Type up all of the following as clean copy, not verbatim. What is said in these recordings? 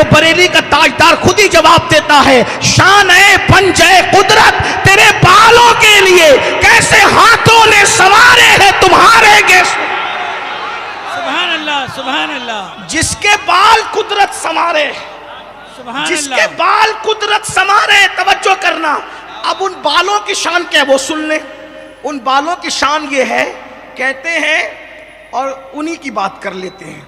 तो बरेली का ताजदार खुद ही जवाब देता है, शान है पंजे कुदरत तेरे बालों के लिए, कैसे हाथों ने संवारे हैं तुम्हारे गेस। सुभान अल्लाह, सुभान अल्लाह। जिसके बाल कुदरत संवारे, जिसके बाल कुदरत संवारे, तवज्जो करना। अब उन बालों की शान क्या है वो सुन ले। उन बालों की शान ये है, कहते हैं और उन्हीं की बात कर लेते हैं,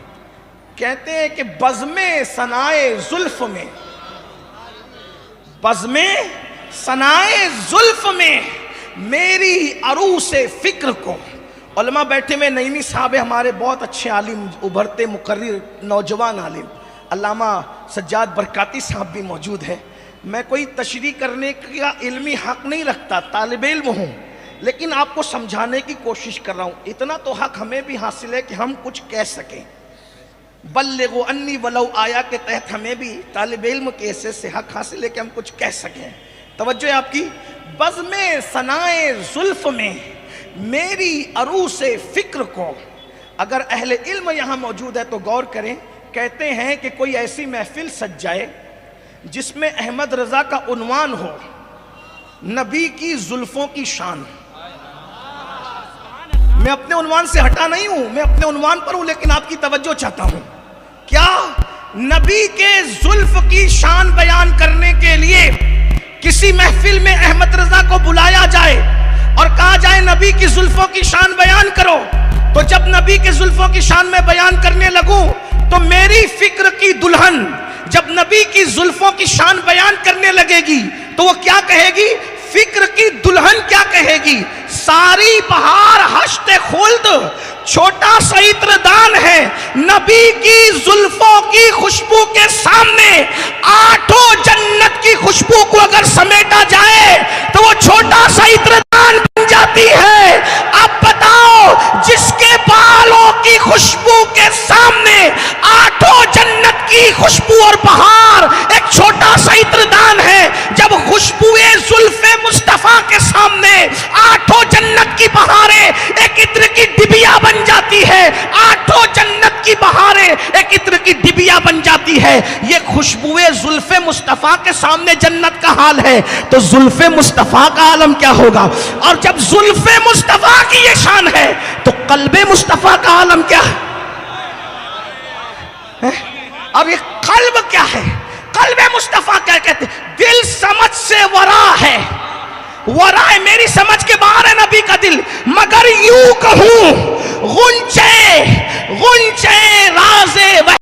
कहते हैं कि बज़्मे सनाए जुल्फ में, बज़्मे सनाए जुल्फ में मेरी अरू से फिक्र को। उलमा बैठे में नईमी साहब हमारे बहुत अच्छे आलिम, उभरते मुकर्रिर नौजवान आलिम अल्लामा सज्जाद बरकाती साहब भी मौजूद है। मैं कोई तशरीह करने का इल्मी हक नहीं रखता, तालिब इल्म हूँ, लेकिन आपको समझाने की कोशिश कर रहा हूँ। इतना तो हक हमें भी हासिल है कि हम कुछ कह सकें। बल्लिगु अन्नी वलौ आया के तहत हमें भी तालिब इल्म के ऐसे से हक हासिल है कि हम कुछ कह सकें। तवज्जो है आपकी। बज़्मे सनाए जुल्फ में मेरी अरू से फिक्र को। अगर अहले इल्म यहाँ मौजूद है तो गौर करें। कहते हैं कि कोई ऐसी महफिल सज जाए जिसमें अहमद रजा का उन्वान हो, नबी की जुल्फों की शान। मैं अपने उन्वान से हटा नहीं हूं, मैं अपने उन्वान पर हूं, लेकिन आपकी तवज्जो चाहता हूं। क्या नबी के जुल्फ की शान बयान करने के लिए किसी महफिल में अहमद रजा को बुलाया जाए और कहा जाए नबी की जुल्फों की शान बयान करो, तो जब नबी के जुल्फों की शान में बयान करने लगूं तो मेरी फिक्र की दुल्हन जब नबी की जुल्फों की शान बयान करने लगेगी तो वो क्या कहेगी? फिक्र की दुल्हन क्या कहेगी? सारी बहार हश्ते खुल्द छोटा सा इत्रदान है, नबी की जुल्फों की खुशबू के सामने आठों जन्नत की खुशबू को अगर समेटा जाए तो वो छोटा सा इत्रदान बन जाती है। अब बताओ, जिसके बालों की खुशबू के सामने आठों जन्नत की खुशबू और बहार एक छोटा सा इत्रदान है, जब खुशबुए जुल्फे मुस्तफा के सामने आठों जन्नत की बहारें एक इत्र की डिबिया बन जाती है, आठों जन्नत की बहारें एक इत्र की डिबिया बन जाती है। ये खुशबुए जुल्फे मुस्तफा के सामने जन्नत का हाल है, तो जुल्फे मुस्तफा का आलम क्या होगा? और जब जुल्फे मुस्तफा की ये शान है तो कल्बे मुस्तफा का आलम क्या है? अब ये कल्ब क्या है? कल्बे मुस्तफा क्या कहते? दिल समझ से वरा है, वरा है, मेरी समझ के बाहर है नबी का दिल। मगर यूं कहूं गुंचे गुंचे राज़े